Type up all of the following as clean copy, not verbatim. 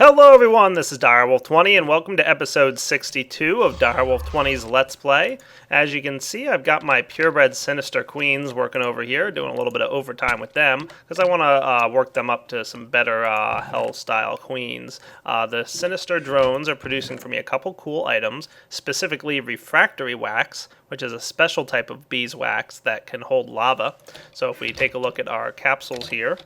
Hello everyone, this is Direwolf20 and welcome to episode 62 of Direwolf20's Let's Play. As you can see, I've got my purebred sinister queens working over here, doing a little bit of overtime with them, because I want to work them up to some better hell-style queens. The sinister drones are producing for me a couple cool items, specifically refractory wax, which is a special type of beeswax that can hold lava. So if we take a look at our capsules here,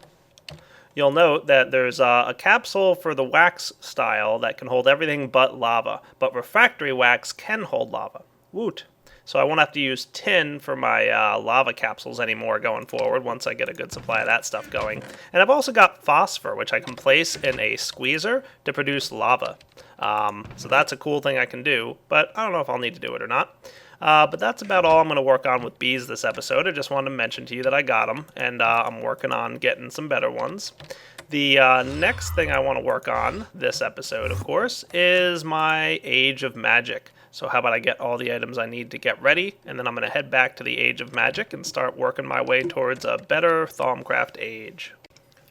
you'll note that there's a capsule for the wax style that can hold everything but lava, but refractory wax can hold lava. Woot! So I won't have to use tin for my lava capsules anymore going forward once I get a good supply of that stuff going. And I've also got phosphor, which I can place in a squeezer to produce lava. So that's a cool thing I can do, but I don't know if I'll need to do it or not. But that's about all I'm going to work on with bees this episode. I just wanted to mention to you that I got them, and I'm working on getting some better ones. The next thing I want to work on this episode, of course, is my Age of Magic. So how about I get all the items I need to get ready, and then I'm going to head back to the Age of Magic and start working my way towards a better Thaumcraft age.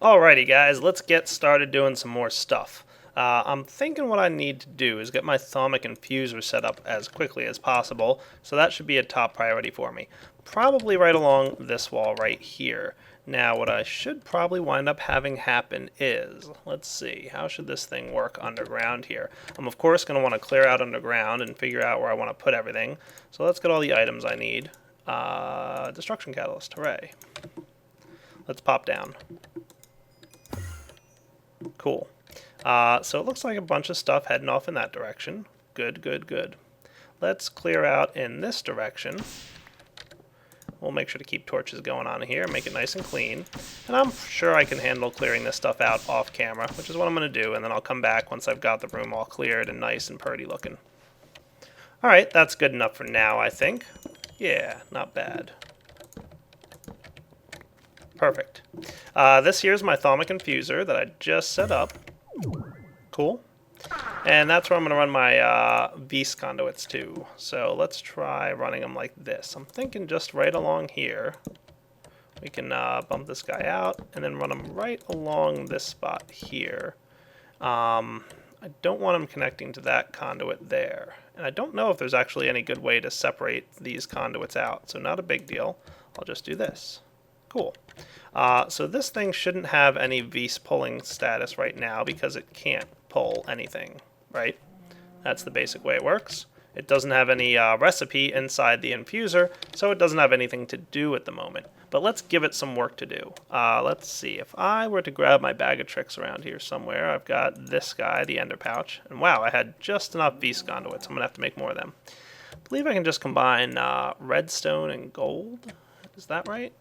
Alrighty guys, let's get started doing some more stuff. I'm thinking what I need to do is get my thaumic infuser set up as quickly as possible, so that should be a top priority for me. Probably right along this wall right here. Now what I should probably wind up having happen is, let's see, how should this thing work underground here? I'm of course going to want to clear out underground and figure out where I want to put everything. So let's get all the items I need. Destruction catalyst, hooray. Let's pop down. Cool. So it looks like a bunch of stuff heading off in that direction. Good, good, good. Let's clear out in this direction. We'll make sure to keep torches going on here, make it nice and clean. And I'm sure I can handle clearing this stuff out off camera, which is what I'm going to do, and then I'll come back once I've got the room all cleared and nice and pretty looking. Alright, that's good enough for now, I think. Yeah, not bad. Perfect. This here's my thaumic infuser that I just set up. Cool. And that's where I'm going to run my Beast conduits to. So let's try running them like this. I'm thinking just right along here. We can bump this guy out and then run them right along this spot here. I don't want them connecting to that conduit there. And I don't know if there's actually any good way to separate these conduits out. So not a big deal. I'll just do this. Cool. So this thing shouldn't have any Beast pulling status right now because it can't pull anything, right? That's the basic way it works. It doesn't have any recipe inside the infuser, so it doesn't have anything to do at the moment. But let's give it some work to do. Let's see, if I were to grab my bag of tricks around here somewhere, I've got this guy, the ender pouch, and wow, I had just enough Beast conduits. I'm going to have to make more of them. I believe I can just combine redstone and gold. Is that right?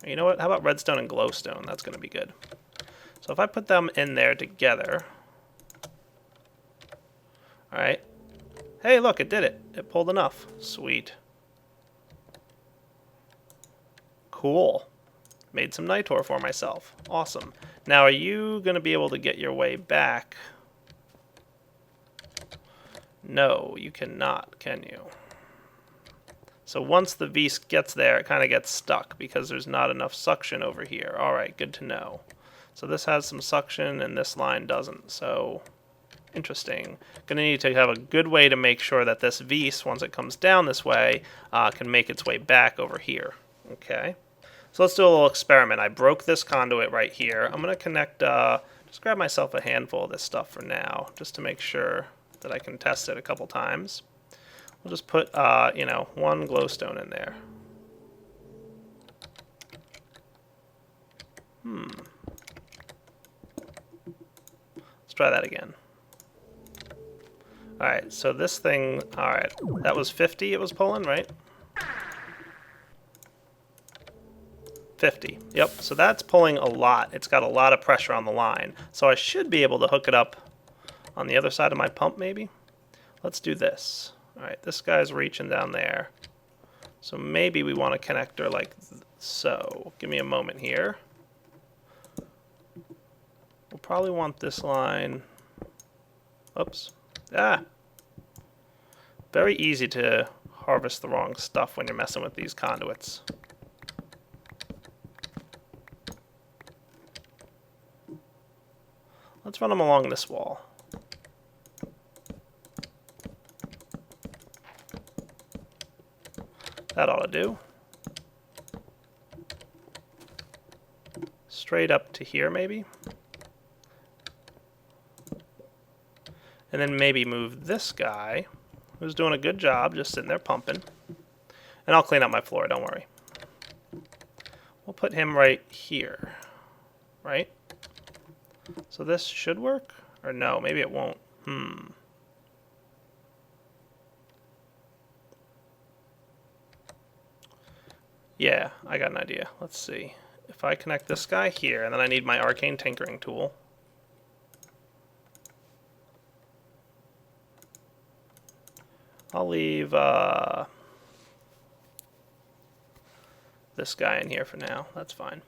You know what? How about redstone and glowstone? That's going to be good. So if I put them in there together. Alright. Hey, look, it did it. It pulled enough. Sweet. Cool. Made some nitor for myself. Awesome. Now, are you going to be able to get your way back? No, you cannot, can you? So once the beast gets there, it kind of gets stuck because there's not enough suction over here. Alright, good to know. So this has some suction and this line doesn't. So, interesting. Going to need to have a good way to make sure that this beast, once it comes down this way, can make its way back over here. Okay. So let's do a little experiment. I broke this conduit right here. I'm going to connect, just grab myself a handful of this stuff for now, just to make sure that I can test it a couple times. We'll just put, you know, one glowstone in there. Let's try that again. Alright, so this thing, alright, that was 50 it was pulling, right? 50, yep, so that's pulling a lot. It's got a lot of pressure on the line. So I should be able to hook it up on the other side of my pump, maybe? Let's do this. Alright, this guy's reaching down there. So maybe we want a connector like so. Give me a moment here. We'll probably want this line. Oops. Ah! Very easy to harvest the wrong stuff when you're messing with these conduits. Let's run them along this wall. That ought to do. Straight up to here, maybe. And then maybe move this guy, who's doing a good job, just sitting there pumping. And I'll clean up my floor, don't worry. We'll put him right here, right? So this should work? Or no, maybe it won't. Yeah, I got an idea. Let's see. If I connect this guy here, and then I need my arcane tinkering tool. I'll leave this guy in here for now. That's fine.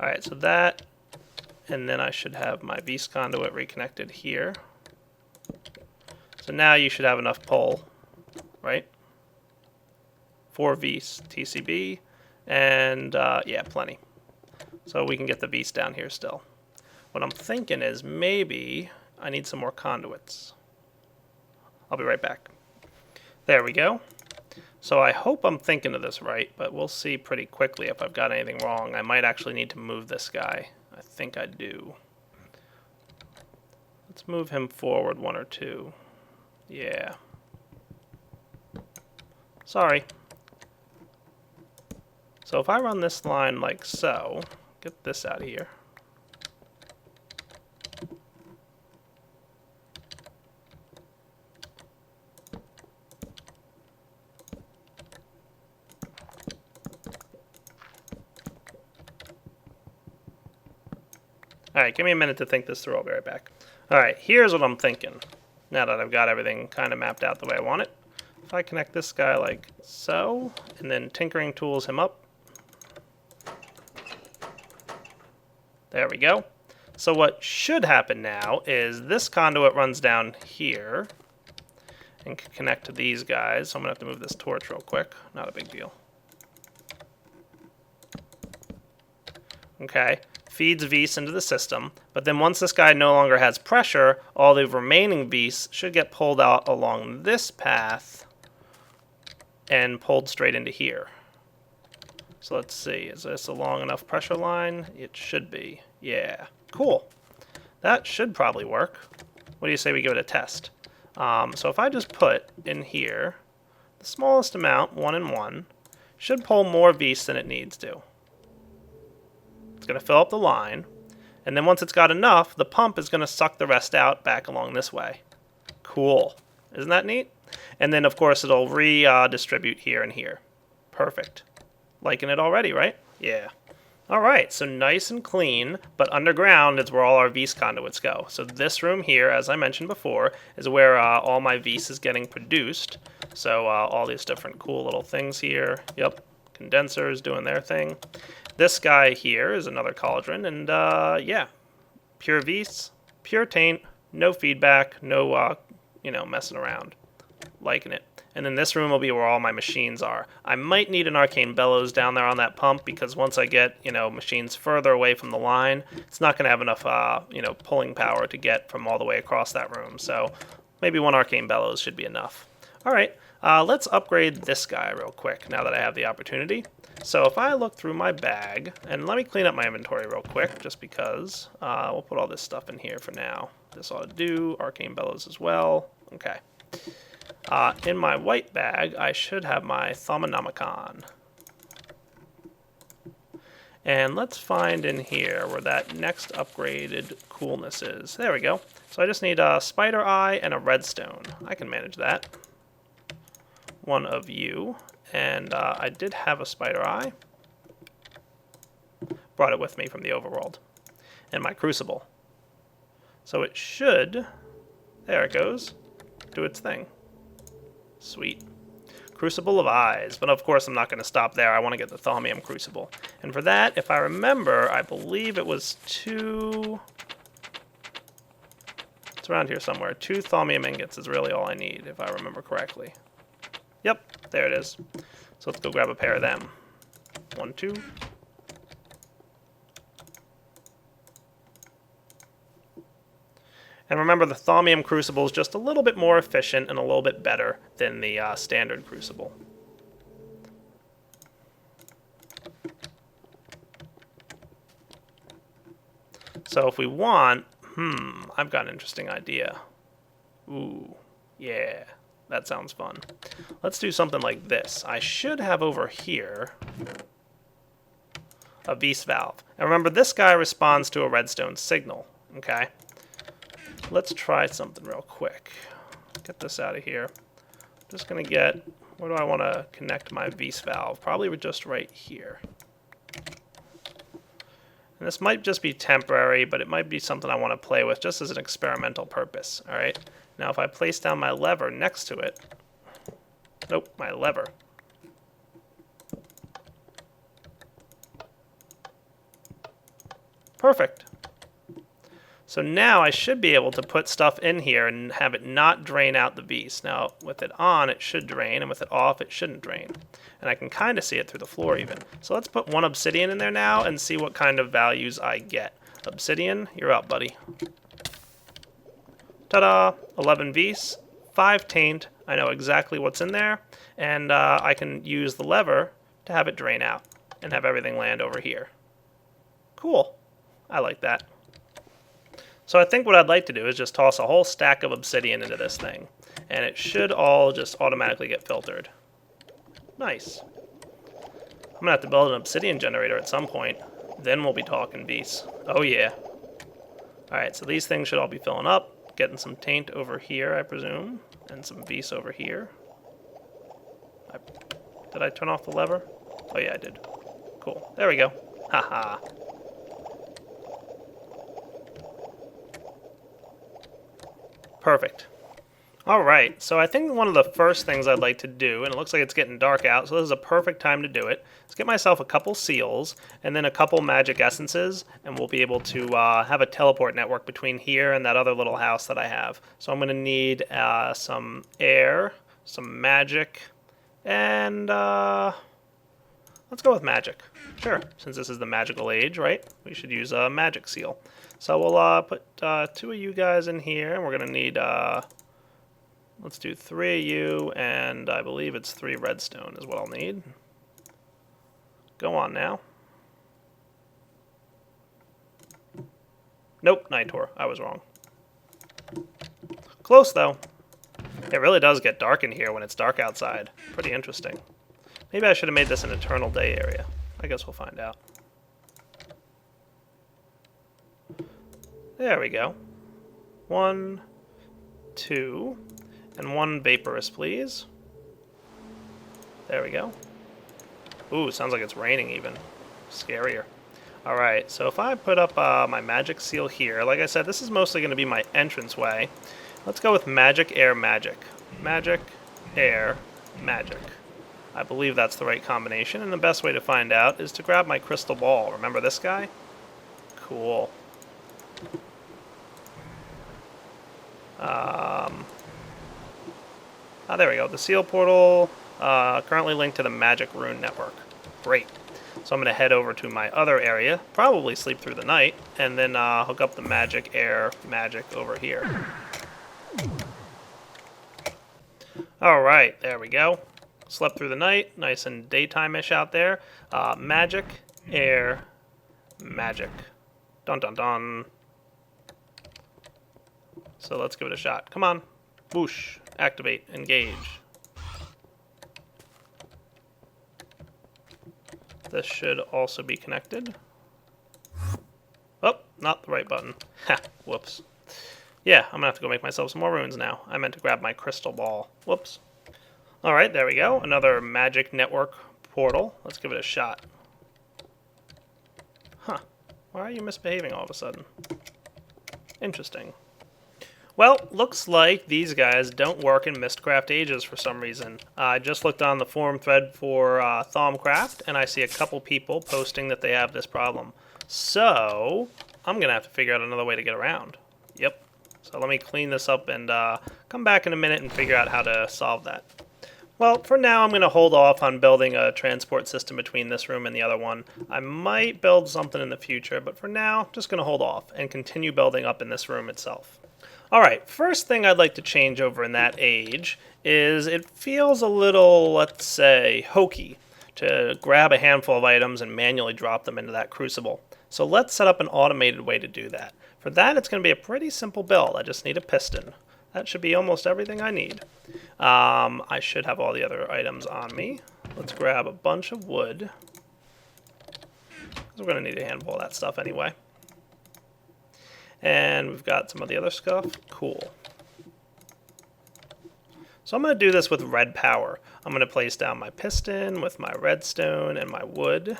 Alright, so that, and then I should have my Vs conduit reconnected here. So now you should have enough pull, right? 4 Vs TCB, and yeah, plenty. So we can get the Vs down here still. What I'm thinking is maybe I need some more conduits. I'll be right back. There we go. So I hope I'm thinking of this right, but we'll see pretty quickly if I've got anything wrong. I might actually need to move this guy. I think I do. Let's move him forward 1 or 2. Yeah. Sorry. So if I run this line like so, get this out of here. Alright, give me a minute to think this through. I'll be right back. Alright, here's what I'm thinking. Now that I've got everything kind of mapped out the way I want it. If I connect this guy like so, and then tinkering tools him up. There we go. So what should happen now is this conduit runs down here and can connect to these guys. So I'm going to have to move this torch real quick. Not a big deal. Okay. Feeds Vs into the system, but then once this guy no longer has pressure, all the remaining Vs should get pulled out along this path and pulled straight into here. So let's see, is this a long enough pressure line? It should be. Yeah, cool. That should probably work. What do you say we give it a test? So if I just put in here the smallest amount, 1 and 1, should pull more Vs than it needs to. It's going to fill up the line, and then once it's got enough, the pump is going to suck the rest out back along this way. Cool. Isn't that neat? And then, of course, it'll redistribute here and here. Perfect. Liking it already, right? Yeah. All right, so nice and clean, but underground is where all our Vs conduits go. So this room here, as I mentioned before, is where all my Vs is getting produced. So all these different cool little things here. Yep, condensers doing their thing. This guy here is another cauldron, and yeah, pure Vs, pure taint, no feedback, no messing around. Liking it. And then this room will be where all my machines are. I might need an arcane bellows down there on that pump, because once I get machines further away from the line, it's not going to have enough pulling power to get from all the way across that room. So maybe 1 arcane bellows should be enough. All right, let's upgrade this guy real quick now that I have the opportunity. So if I look through my bag, and let me clean up my inventory real quick, just because we'll put all this stuff in here for now. This ought to do, arcane bellows as well. Okay. In my white bag, I should have my thaumium. And let's find in here where that next upgraded coolness is. There we go. So I just need a spider eye and a redstone. I can manage that. 1 of you. And I did have a spider eye. Brought it with me from the overworld. And my crucible. So it should, there it goes, do its thing. Sweet. Crucible of Eyes. But of course I'm not going to stop there. I want to get the thaumium crucible. And for that, if I remember, I believe it was 2... It's around here somewhere. 2 thaumium ingots is really all I need, if I remember correctly. Yep, there it is. So let's go grab a pair of them. 1, 2. And remember, the thaumium crucible is just a little bit more efficient and a little bit better than the standard crucible. So if we want, I've got an interesting idea. Ooh, yeah, that sounds fun. Let's do something like this. I should have over here a Beast valve. And remember, this guy responds to a redstone signal, okay? Let's try something real quick. Get this out of here. I'm just going to get, where do I want to connect my Beast valve? Probably just right here. And this might just be temporary, but it might be something I want to play with just as an experimental purpose, all right? Now, if I place down my lever next to it, nope, my lever. Perfect. So now I should be able to put stuff in here and have it not drain out the beast. Now, with it on, it should drain, and with it off, it shouldn't drain. And I can kind of see it through the floor even. So let's put 1 obsidian in there now and see what kind of values I get. Obsidian, you're up, buddy. Ta-da! 11 beasts, 5 taint. I know exactly what's in there. And I can use the lever to have it drain out and have everything land over here. Cool. I like that. So I think what I'd like to do is just toss a whole stack of obsidian into this thing. And it should all just automatically get filtered. Nice. I'm going to have to build an obsidian generator at some point. Then we'll be talking beasts. Oh yeah. Alright, so these things should all be filling up. Getting some taint over here, I presume. And some beasts over here. Did I turn off the lever? Oh yeah, I did. Cool. There we go. Haha. Perfect. Alright, so I think one of the first things I'd like to do, and it looks like it's getting dark out, so this is a perfect time to do it, is get myself a couple seals, and then a couple magic essences, and we'll be able to have a teleport network between here and that other little house that I have. So I'm going to need some air, some magic, and let's go with magic. Sure, since this is the magical age, right? We should use a magic seal. So we'll put 2 of you guys in here, and we're going to need, let's do 3 of you, and I believe it's 3 redstone is what I'll need. Go on now. Nope, Nitor, I was wrong. Close, though. It really does get dark in here when it's dark outside. Pretty interesting. Maybe I should have made this an eternal day area. I guess we'll find out. There we go. 1, 2, and 1 vaporous, please. There we go. Ooh, sounds like it's raining even. Scarier. Alright, so if I put up my magic seal here, like I said, this is mostly going to be my entranceway. Let's go with magic, air, magic. Magic, air, magic. I believe that's the right combination, and the best way to find out is to grab my crystal ball. Remember this guy? Cool. There we go. The seal portal, currently linked to the magic rune network. Great. So I'm going to head over to my other area, probably sleep through the night, and then hook up the magic, air, magic over here. Alright, there we go. Slept through the night, nice and daytime-ish out there. Magic, air, magic. Dun dun dun. So let's give it a shot. Come on. Whoosh. Activate. Engage. This should also be connected. Oh, not the right button. Ha, whoops. Yeah, I'm gonna have to go make myself some more runes now. I meant to grab my crystal ball. Whoops. Alright, there we go. Another magic network portal. Let's give it a shot. Huh. Why are you misbehaving all of a sudden? Interesting. Well, looks like these guys don't work in Mistcraft Ages for some reason. I just looked on the forum thread for Thaumcraft, and I see a couple people posting that they have this problem. So, I'm going to have to figure out another way to get around. Yep. So let me clean this up and come back in a minute and figure out how to solve that. Well, for now, I'm going to hold off on building a transport system between this room and the other one. I might build something in the future, but for now, I'm just going to hold off and continue building up in this room itself. Alright, first thing I'd like to change over in that age is it feels a little, let's say, hokey to grab a handful of items and manually drop them into that crucible. So let's set up an automated way to do that. For that, it's going to be a pretty simple build. I just need a piston. That should be almost everything I need. I should have all the other items on me. Let's grab a bunch of wood. We're going to need a handful of that stuff anyway. And we've got some of the other stuff. Cool. So I'm going to do this with red power. I'm going to place down my piston with my redstone and my wood.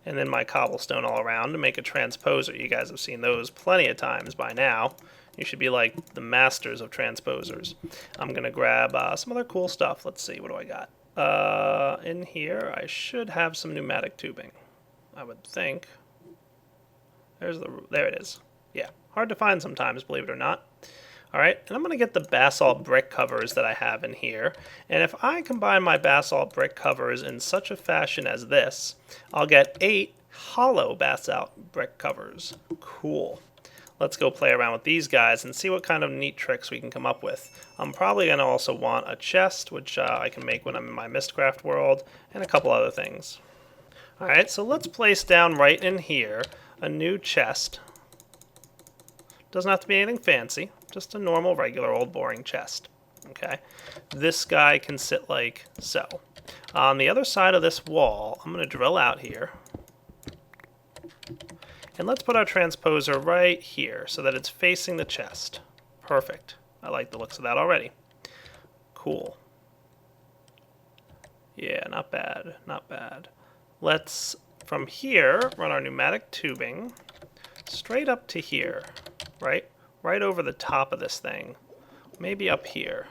And then my cobblestone all around to make a transposer. You guys have seen those plenty of times by now. You should be like the masters of transposers. I'm going to grab some other cool stuff. Let's see, what do I got? In here, I should have some pneumatic tubing, I would think. There it is. Yeah, hard to find sometimes, believe it or not. Alright, and I'm going to get the basalt brick covers that I have in here. And if I combine my basalt brick covers in such a fashion as this, I'll get 8 hollow basalt brick covers. Cool. Let's go play around with these guys and see what kind of neat tricks we can come up with. I'm probably going to also want a chest, which I can make when I'm in my Mistcraft world, and a couple other things. Alright, so let's place down right in here a new chest. Doesn't have to be anything fancy, just a normal, regular, old, boring chest. Okay, this guy can sit like so. On the other side of this wall, I'm going to drill out here. And let's put our transposer right here so that it's facing the chest. Perfect. I like the looks of that already. Cool. Yeah, not bad, not bad. Let's, from here, run our pneumatic tubing straight up to here, right? Right over the top of this thing. Maybe up here.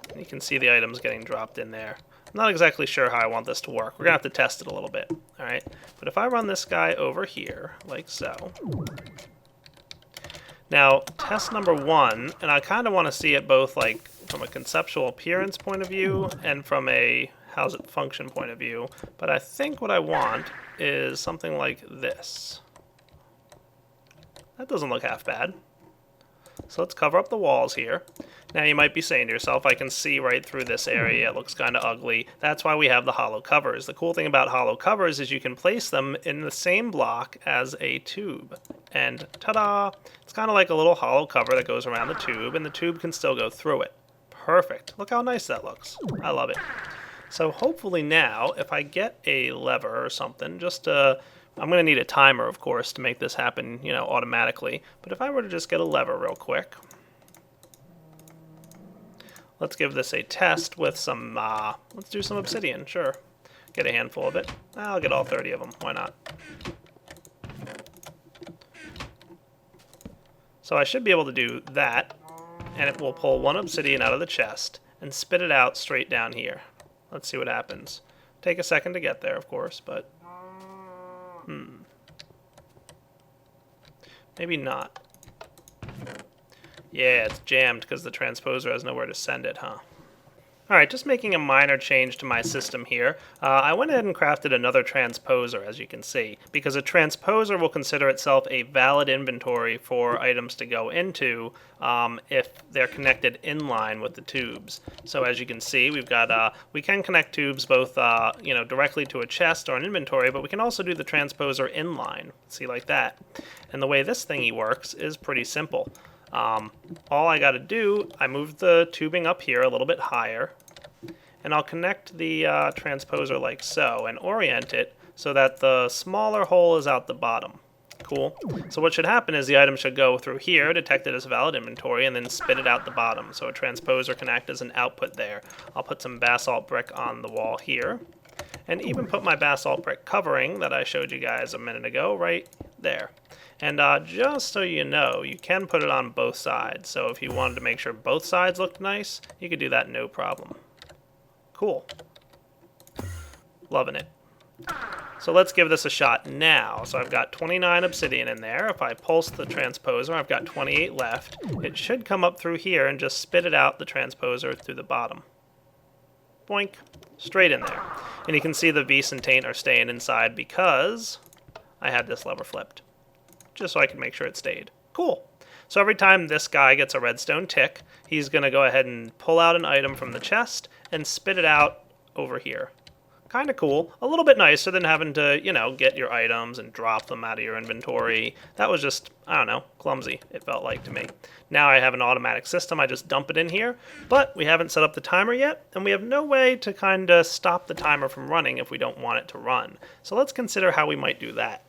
And you can see the items getting dropped in there. I'm not exactly sure how I want this to work. We're going to have to test it a little bit, all right? But if I run this guy over here, like so. Now, test number 1, and I kind of want to see it both like from a conceptual appearance point of view and from a how's it function point of view. But I think what I want is something like this. That doesn't look half bad. So let's cover up the walls here. Now you might be saying to yourself, I can see right through this area, it looks kind of ugly. That's why we have the hollow covers. The cool thing about hollow covers is you can place them in the same block as a tube. And ta-da! It's kind of like a little hollow cover that goes around the tube, and the tube can still go through it. Perfect. Look how nice that looks. I love it. So hopefully now, if I get a lever or something, I'm going to need a timer, of course, to make this happen, you know, automatically. But if I were to just get a lever real quick, let's give this a test with some, let's do some obsidian, sure. Get a handful of it. I'll get all 30 of them, why not? So I should be able to do that, and it will pull 1 obsidian out of the chest and spit it out straight down here. Let's see what happens. Take a second to get there, of course, but maybe not. Yeah, it's jammed because the transposer has nowhere to send it, huh? Alright, just making a minor change to my system here. I went ahead and crafted another transposer, as you can see, because a transposer will consider itself a valid inventory for items to go into if they're connected inline with the tubes. So as you can see, we've got we can connect tubes both directly to a chest or an inventory, but we can also do the transposer inline. See, like that. And the way this thingy works is pretty simple. All I got to do, I move the tubing up here a little bit higher, and I'll connect the transposer like so and orient it so that the smaller hole is out the bottom. Cool. So what should happen is the item should go through here, detect it as valid inventory, and then spit it out the bottom. So a transposer can act as an output there. I'll put some basalt brick on the wall here, and even put my basalt brick covering that I showed you guys a minute ago right there. And just so you know, you can put it on both sides. So if you wanted to make sure both sides looked nice, you could do that no problem. Cool. Loving it. So let's give this a shot now. So I've got 29 obsidian in there. If I pulse the transposer, I've got 28 left. It should come up through here and just spit it out the transposer through the bottom. Boink. Straight in there. And you can see the Vis and Taint are staying inside because I had this lever flipped, just so I can make sure it stayed. Cool. So every time this guy gets a redstone tick, he's going to go ahead and pull out an item from the chest and spit it out over here. Kind of cool. A little bit nicer than having to, you know, get your items and drop them out of your inventory. That was just, I don't know, clumsy, it felt like to me. Now I have an automatic system. I just dump it in here, but we haven't set up the timer yet, and we have no way to kind of stop the timer from running if we don't want it to run. So let's consider how we might do that.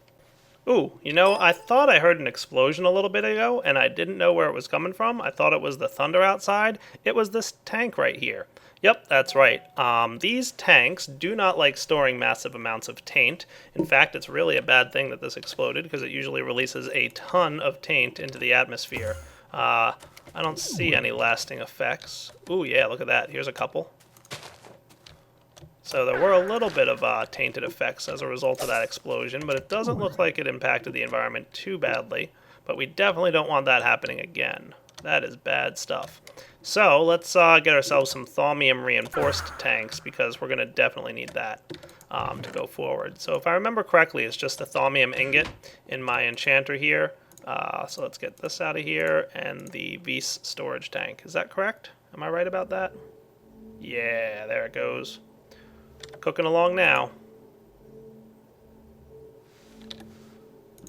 Ooh, you know, I thought I heard an explosion a little bit ago, and I didn't know where it was coming from. I thought it was the thunder outside. It was this tank right here. Yep, that's right. These tanks do not like storing massive amounts of taint. In fact, it's really a bad thing that this exploded, because it usually releases a ton of taint into the atmosphere. I don't see any lasting effects. Ooh, yeah, look at that. Here's a couple. So there were a little bit of tainted effects as a result of that explosion, but it doesn't look like it impacted the environment too badly. But we definitely don't want that happening again. That is bad stuff. So let's get ourselves some thaumium reinforced tanks, because we're going to definitely need that to go forward. So if I remember correctly, it's just the thaumium ingot in my enchanter here. So let's get this out of here, and the Vise storage tank. Is that correct? Am I right about that? Yeah, there it goes. Cooking along now.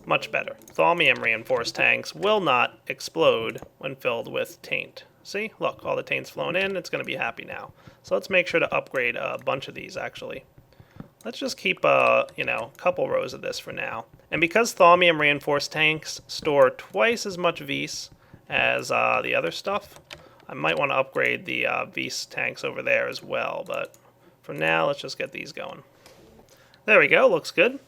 Much better. Thaumium reinforced tanks will not explode when filled with taint. See? Look, all the taint's flown in. It's going to be happy now. So let's make sure to upgrade a bunch of these, actually. Let's just keep a couple rows of this for now. And because thaumium reinforced tanks store twice as much Vise as the other stuff, I might want to upgrade the Vise tanks over there as well, but for now, let's just get these going. There we go, looks good.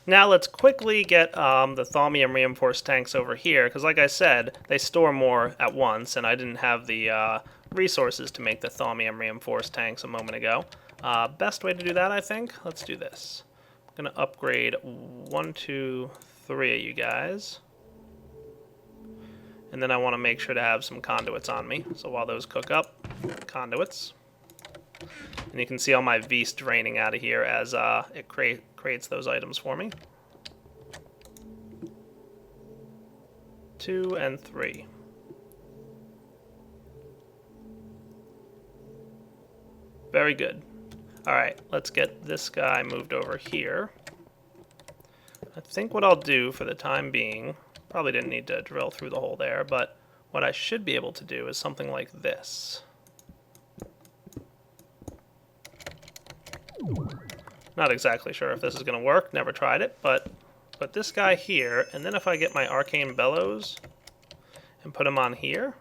Now let's quickly get the thaumium reinforced tanks over here, because like I said, they store more at once, and I didn't have the resources to make the thaumium reinforced tanks a moment ago. Best way to do that, I think, let's do this. I'm going to upgrade 1, 2, 3 of you guys. And then I want to make sure to have some conduits on me. So while those cook up, conduits. And you can see all my Vise draining out of here as it creates those items for me. 2 and 3. Very good. Alright, let's get this guy moved over here. I think what I'll do for the time being, probably didn't need to drill through the hole there, but what I should be able to do is something like this. Not exactly sure if this is going to work, never tried it, but put this guy here, and then if I get my arcane bellows and put him on here,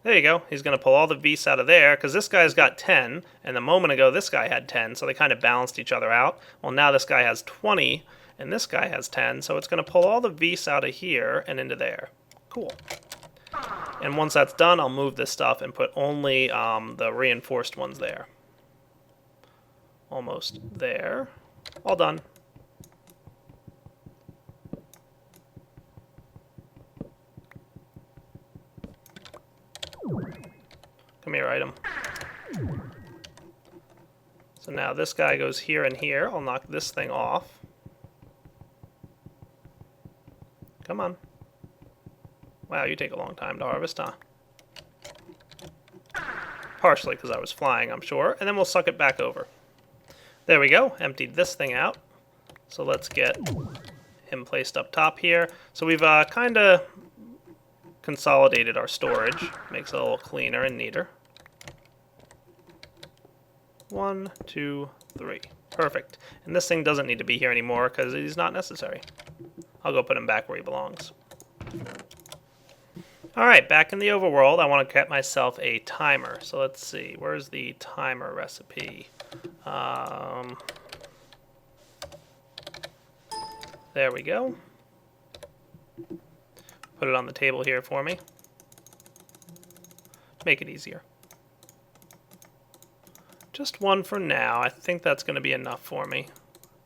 there you go. He's going to pull all the Vise out of there, because this guy's got 10, and a moment ago this guy had 10, so they kind of balanced each other out. Well, now this guy has 20, and this guy has 10, so it's going to pull all the Vise out of here and into there. Cool. And once that's done, I'll move this stuff and put only the reinforced ones there. Almost there. All done. Come here, item. So now this guy goes here and here. I'll knock this thing off. Come on. Wow, you take a long time to harvest, huh? Partially because I was flying, I'm sure. And then we'll suck it back over. There we go. Emptied this thing out. So let's get him placed up top here. So we've kind of consolidated our storage. Makes it a little cleaner and neater. 1, 2, 3. Perfect. And this thing doesn't need to be here anymore because he's not necessary. I'll go put him back where he belongs. Alright, back in the overworld, I want to get myself a timer. So let's see, where's the timer recipe? There we go. Put it on the table here for me. Make it easier. Just one for now. I think that's going to be enough for me.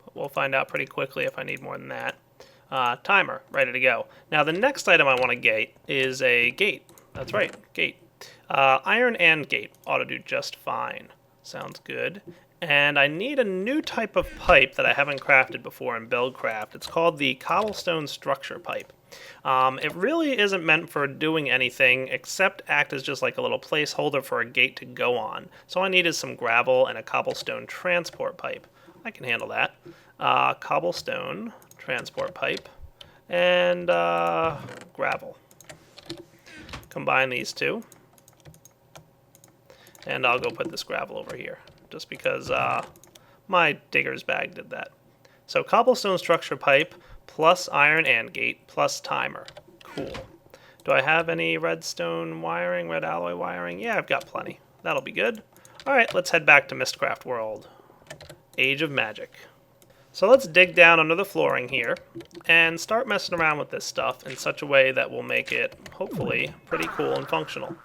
But we'll find out pretty quickly if I need more than that. Timer, ready to go. Now the next item I want to gate is a gate. That's right, gate. Iron and gate ought to do just fine. Sounds good. And I need a new type of pipe that I haven't crafted before in Buildcraft. It's called the cobblestone structure pipe. It really isn't meant for doing anything except act as just like a little placeholder for a gate to go on. So all I need is some gravel and a cobblestone transport pipe. I can handle that. Cobblestone transport pipe and gravel. Combine these two. And I'll go put this gravel over here, just because my digger's bag did that. So cobblestone structure pipe, plus iron and gate, plus timer. Cool. Do I have any redstone wiring, red alloy wiring? Yeah, I've got plenty. That'll be good. Alright, let's head back to Mistcraft World. Age of Magic. So let's dig down under the flooring here, and start messing around with this stuff in such a way that will make it, hopefully, pretty cool and functional.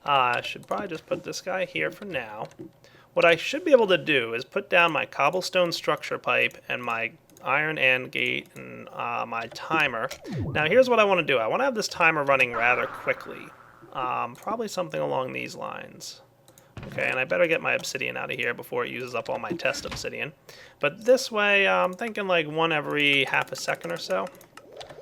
I should probably just put this guy here for now. What I should be able to do is put down my cobblestone structure pipe and my iron and gate and my timer. Now here's what I want to do. I want to have this timer running rather quickly. Probably something along these lines. Okay, and I better get my obsidian out of here before it uses up all my test obsidian. But this way, I'm thinking like one every half a second or so.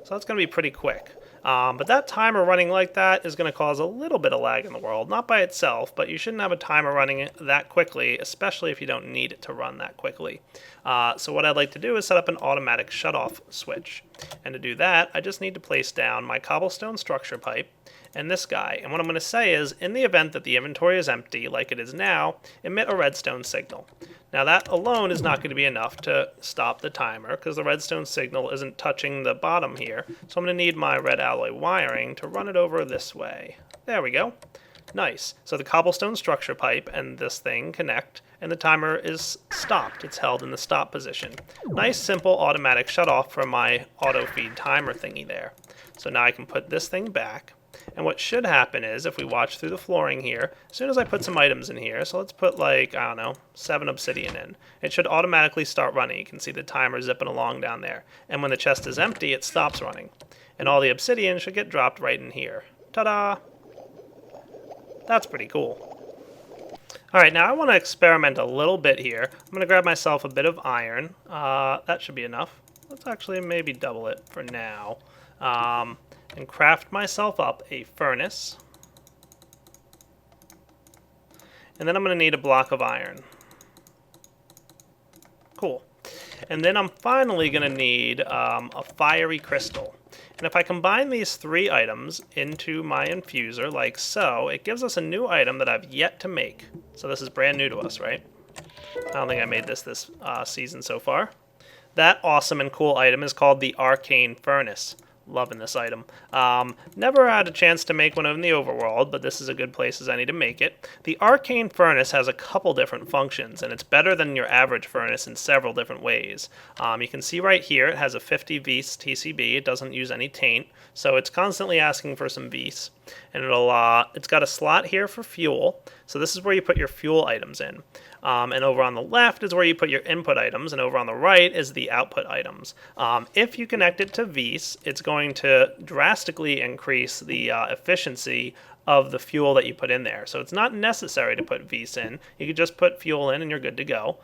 So that's going to be pretty quick. But that timer running like that is going to cause a little bit of lag in the world. Not by itself, but you shouldn't have a timer running that quickly, especially if you don't need it to run that quickly. So what I'd like to do is set up an automatic shutoff switch. And to do that, I just need to place down my cobblestone structure pipe and this guy. And what I'm going to say is, in the event that the inventory is empty, like it is now, emit a redstone signal. Now that alone is not going to be enough to stop the timer, because the redstone signal isn't touching the bottom here. So I'm going to need my red alloy wiring to run it over this way. There we go. Nice. So the cobblestone structure pipe and this thing connect, and the timer is stopped. It's held in the stop position. Nice, simple automatic shutoff for my auto feed timer thingy there. So now I can put this thing back. And what should happen is, if we watch through the flooring here, as soon as I put some items in here, so let's put like, I don't know, 7 obsidian in, it should automatically start running. You can see the timer zipping along down there. And when the chest is empty, it stops running. And all the obsidian should get dropped right in here. Ta-da! That's pretty cool. Alright, now I want to experiment a little bit here. I'm going to grab myself a bit of iron. That should be enough. Let's actually maybe double it for now. And craft myself up a furnace. And then I'm going to need a block of iron. Cool. And then I'm finally going to need a fiery crystal. And if I combine these 3 items into my infuser, like so, it gives us a new item that I've yet to make. So this is brand new to us, right? I don't think I made this season so far. That awesome and cool item is called the Arcane Furnace. Loving this item. Never had a chance to make one in the overworld, but this is a good place as any to make it. The Arcane Furnace has a couple different functions, and it's better than your average furnace in several different ways. You can see right here it has a 50 Vis TCB. It doesn't use any taint, so it's constantly asking for some Vis. And it's got a slot here for fuel, so this is where you put your fuel items in. And over on the left is where you put your input items, and over on the right is the output items. If you connect it to Vis, it's going to drastically increase the efficiency of the fuel that you put in there. So it's not necessary to put Vis in. You can just put fuel in and you're good to go.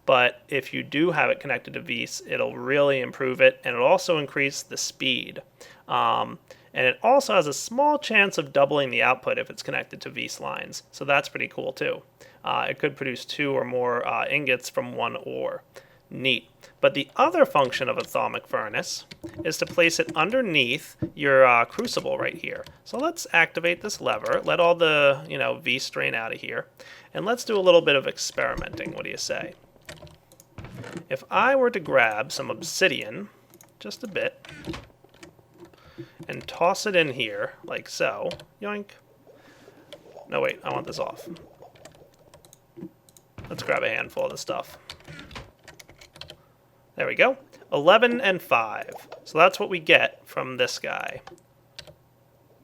But if you do have it connected to Vis, it'll really improve it, and it'll also increase the speed. And it also has a small chance of doubling the output if it's connected to Vis lines. So that's pretty cool too. It could produce 2 or more ingots from one ore. Neat. But the other function of a thaumic furnace is to place it underneath your crucible right here. So let's activate this lever, let all the Vis drain out of here, and let's do a little bit of experimenting. What do you say? If I were to grab some obsidian, just a bit, and toss it in here, like so. Yoink. No, wait, I want this off. Let's grab a handful of the stuff. There we go. 11 and 5. So that's what we get from this guy.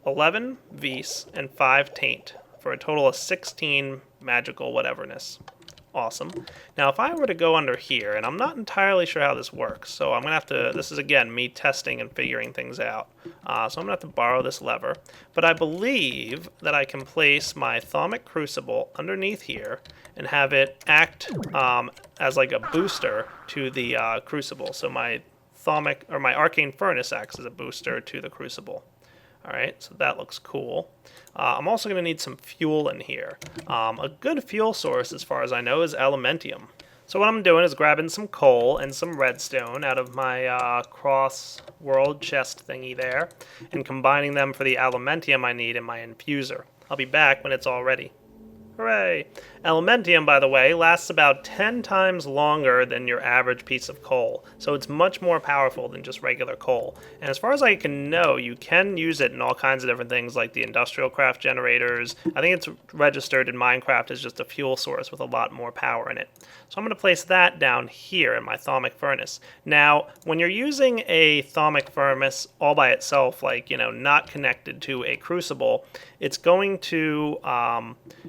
11 Vis and 5 taint, for a total of 16 magical whateverness. Awesome. Now, if I were to go under here, and I'm not entirely sure how this works, so I'm going to have to, this is again me testing and figuring things out. So I'm going to have to borrow this lever. But I believe that I can place my thaumic crucible underneath here and have it act as like a booster to the crucible. So my thaumic, or my arcane furnace acts as a booster to the crucible. Alright, so that looks cool. I'm also going to need some fuel in here. A good fuel source, as far as I know, is elementium. So what I'm doing is grabbing some coal and some redstone out of my cross-world chest thingy there, and combining them for the elementium I need in my infuser. I'll be back when it's all ready. Hooray! Elementium, by the way, lasts about 10 times longer than your average piece of coal, so it's much more powerful than just regular coal. And as far as I can know, you can use it in all kinds of different things like the industrial craft generators. I think it's registered in Minecraft as just a fuel source with a lot more power in it. So I'm going to place that down here in my thaumic furnace. Now, when you're using a thaumic furnace all by itself, like, you know, not connected to a crucible, it's going to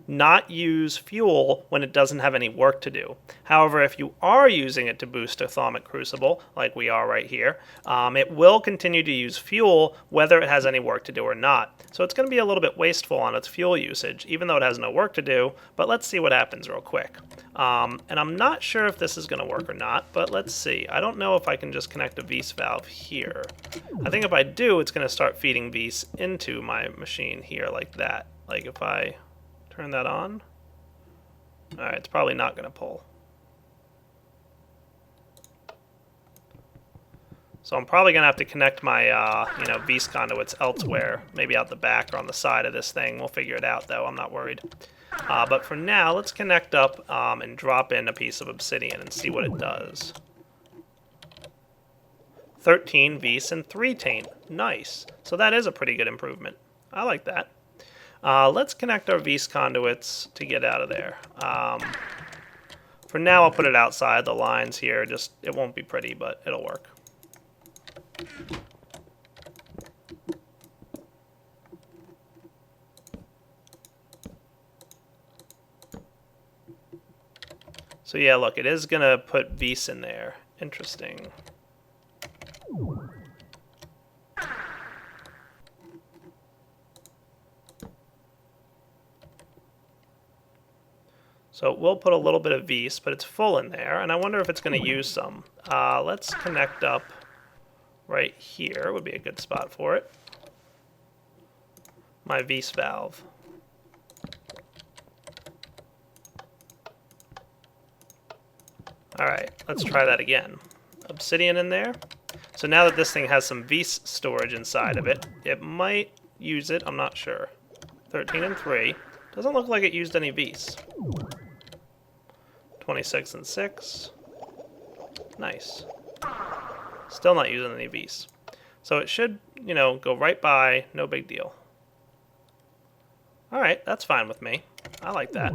not use fuel when it doesn't have any work to do. However, if you are using it to boost a thaumic crucible, like we are right here, it will continue to use fuel whether it has any work to do or not. So it's going to be a little bit wasteful on its fuel usage, even though it has no work to do, but let's see what happens real quick. And I'm not sure if this is going to work or not, but let's see. I don't know if I can just connect a Vs valve here. I think if I do, it's going to start feeding Vs into my machine here like that. Like if I turn that on. Alright, it's probably not going to pull. So I'm probably going to have to connect my Vs conduits elsewhere, maybe out the back or on the side of this thing. We'll figure it out, though. I'm not worried. But for now, let's connect up and drop in a piece of obsidian and see what it does. 13 Vs and 3 taint. Nice. So that is a pretty good improvement. I like that. Let's connect our Vs conduits to get out of there. For now, I'll put it outside the lines here. Just it won't be pretty, but it'll work. So yeah, look, it is gonna put Vs in there. Interesting. So we'll put a little bit of Vs, but it's full in there, and I wonder if it's going to use some. Let's connect up right here, would be a good spot for it. My Vs valve. Alright, let's try that again. Obsidian in there. So now that this thing has some Vs storage inside of it, it might use it, I'm not sure. 13 and 3. Doesn't look like it used any Vs. 26 and 6. Nice. Still not using any Vs. So it should, go right by, no big deal. Alright, that's fine with me. I like that.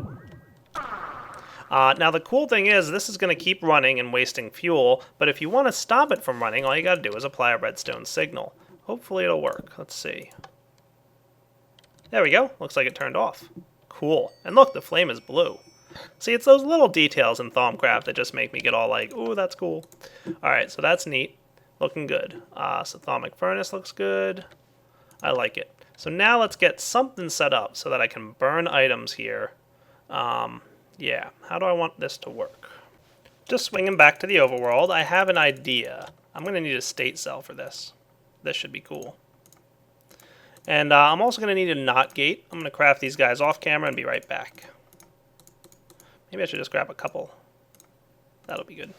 Now the cool thing is, this is going to keep running and wasting fuel, but if you want to stop it from running, all you got to do is apply a redstone signal. Hopefully it'll work. Let's see. There we go. Looks like it turned off. Cool. And look, the flame is blue. See, it's those little details in Thaumcraft that just make me get all like, ooh, that's cool. Alright, so that's neat. Looking good. So thaumic furnace looks good. I like it. So now let's get something set up so that I can burn items here. Yeah, how do I want this to work? Just swinging back to the overworld, I have an idea. I'm going to need a state cell for this. This should be cool. And I'm also going to need a NOT gate. I'm going to craft these guys off camera and be right back. Maybe I should just grab a couple. That'll be good.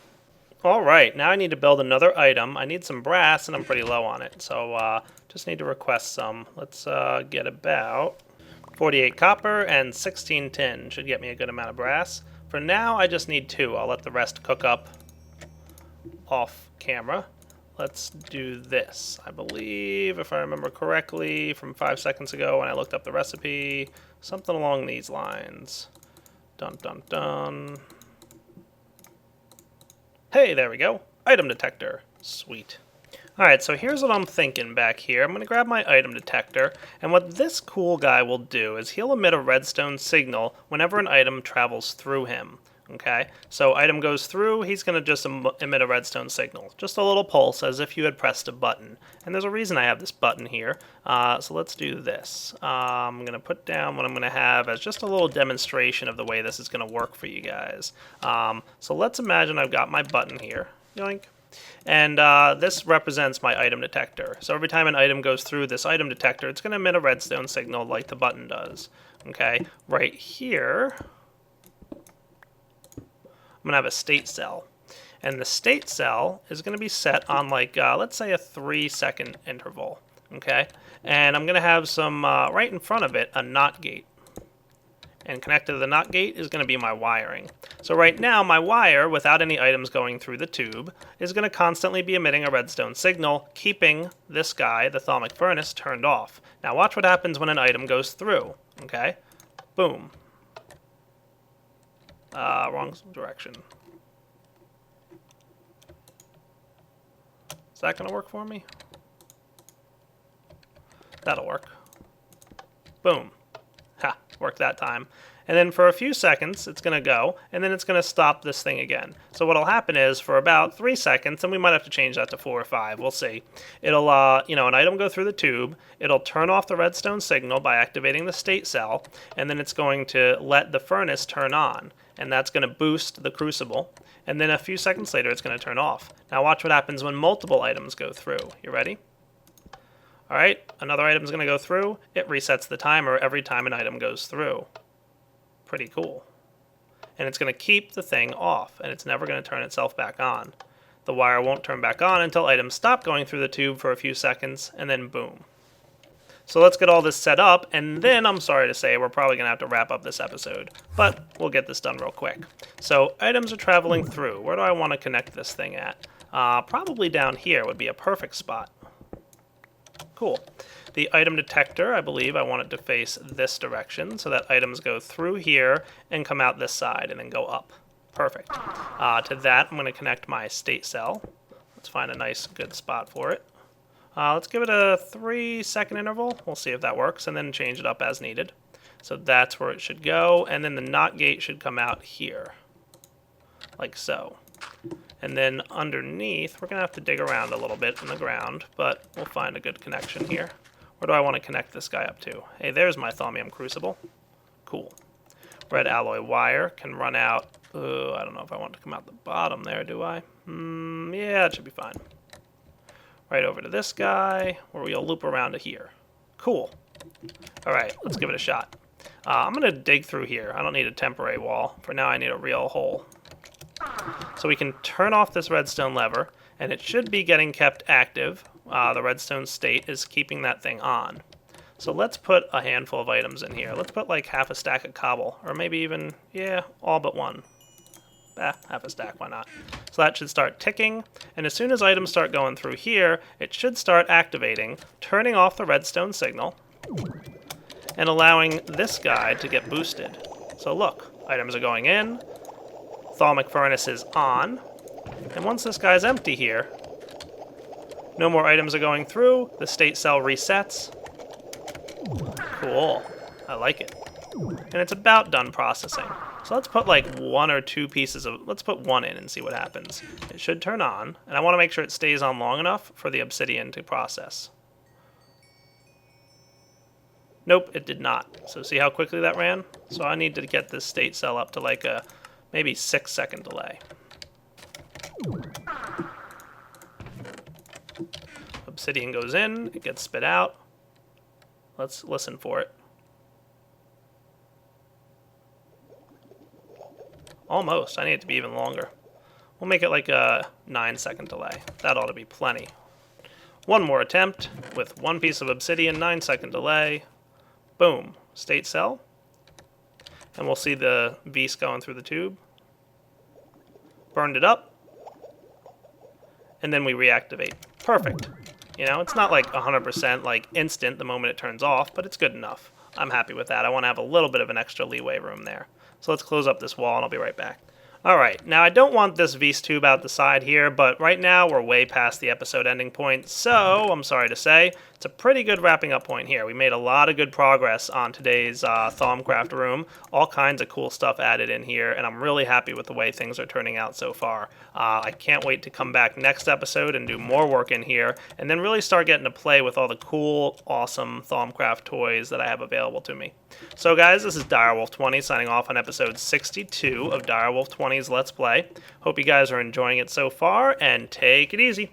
Alright, now I need to build another item. I need some brass, and I'm pretty low on it. So just need to request some. Let's get about 48 copper and 16 tin. Should get me a good amount of brass. For now, I just need 2. I'll let the rest cook up off camera. Let's do this. I believe, if I remember correctly, from 5 seconds ago when I looked up the recipe, something along these lines. Dun dun dun. Hey, there we go. Item detector. Sweet. Alright, so here's what I'm thinking back here. I'm going to grab my item detector, and what this cool guy will do is he'll emit a redstone signal whenever an item travels through him. Okay, so item goes through, he's going to just emit a redstone signal. Just a little pulse, as if you had pressed a button. And there's a reason I have this button here. So let's do this. I'm going to put down what I'm going to have as just a little demonstration of the way this is going to work for you guys. So let's imagine I've got my button here. Yoink. And this represents my item detector. So every time an item goes through this item detector, it's going to emit a redstone signal like the button does. Okay, right here, I'm going to have a state cell. And the state cell is going to be set on like, let's say a 3-second interval. Okay, and I'm going to have some, right in front of it, a NOT gate. And connected to the NOT gate is going to be my wiring. So right now, my wire, without any items going through the tube, is going to constantly be emitting a redstone signal, keeping this guy, the thermic furnace, turned off. Now watch what happens when an item goes through. Okay, boom. Wrong direction. Is that going to work for me? That'll work. Boom. Ha, worked that time. And then for a few seconds, it's going to go, and then it's going to stop this thing again. So what'll happen is, for about 3 seconds, and we might have to change that to 4 or 5, we'll see. It'll, an item go through the tube, it'll turn off the redstone signal by activating the state cell, and then it's going to let the furnace turn on, and that's going to boost the crucible, and then a few seconds later, it's going to turn off. Now watch what happens when multiple items go through. You ready? All right, another item's going to go through. It resets the timer every time an item goes through. Pretty cool. And it's going to keep the thing off, and it's never going to turn itself back on. The wire won't turn back on until items stop going through the tube for a few seconds, and then boom. So let's get all this set up, and then I'm sorry to say we're probably going to have to wrap up this episode, but we'll get this done real quick. So items are traveling through. Where do I want to connect this thing at? Probably down here would be a perfect spot. Cool. The item detector, I believe I want it to face this direction so that items go through here and come out this side and then go up. Perfect. To that, I'm going to connect my state cell. Let's find a nice, good spot for it. Let's give it a 3-second interval. We'll see if that works, and then change it up as needed. So that's where it should go, and then the NOT gate should come out here, like so. And then underneath, we're going to have to dig around a little bit in the ground, but we'll find a good connection here. Where do I want to connect this guy up to? Hey, there's my thaumium crucible. Cool. Red alloy wire can run out. I don't know if I want it to come out the bottom there, do I? Yeah, it should be fine. Right over to this guy, where we'll loop around to here. Cool. All right, let's give it a shot. I'm going to dig through here. I don't need a temporary wall. For now, I need a real hole. So we can turn off this redstone lever, and it should be getting kept active. The redstone state is keeping that thing on. So let's put a handful of items in here. Let's put like half a stack of cobble, or maybe even, yeah, all but one. Half a stack, why not? So that should start ticking, and as soon as items start going through here, it should start activating, turning off the redstone signal, and allowing this guy to get boosted. So look, items are going in, thermic furnace is on, and once this guy's empty here, no more items are going through, the state cell resets. Cool, I like it. And it's about done processing. So let's put like 1 or 2 pieces of, let's put 1 in and see what happens. It should turn on, and I want to make sure it stays on long enough for the obsidian to process. Nope, it did not. So see how quickly that ran? So I need to get this state cell up to like a maybe 6-second delay. Obsidian goes in, it gets spit out. Let's listen for it. Almost. I need it to be even longer. We'll make it like a 9-second delay. That ought to be plenty. One more attempt with 1 piece of obsidian, 9-second delay. Boom. State cell. And we'll see the beast going through the tube. Burned it up. And then we reactivate. Perfect. You know, it's not like 100% like instant the moment it turns off, but it's good enough. I'm happy with that. I want to have a little bit of an extra leeway room there. So let's close up this wall and I'll be right back. Alright, now I don't want this V's tube out the side here, but right now we're way past the episode ending point, so I'm sorry to say, it's a pretty good wrapping up point here. We made a lot of good progress on today's Thaumcraft room, all kinds of cool stuff added in here, and I'm really happy with the way things are turning out so far. I can't wait to come back next episode and do more work in here, and then really start getting to play with all the cool, awesome Thaumcraft toys that I have available to me. So guys, this is Direwolf20 signing off on episode 62 of Direwolf20's Let's Play. Hope you guys are enjoying it so far, and take it easy.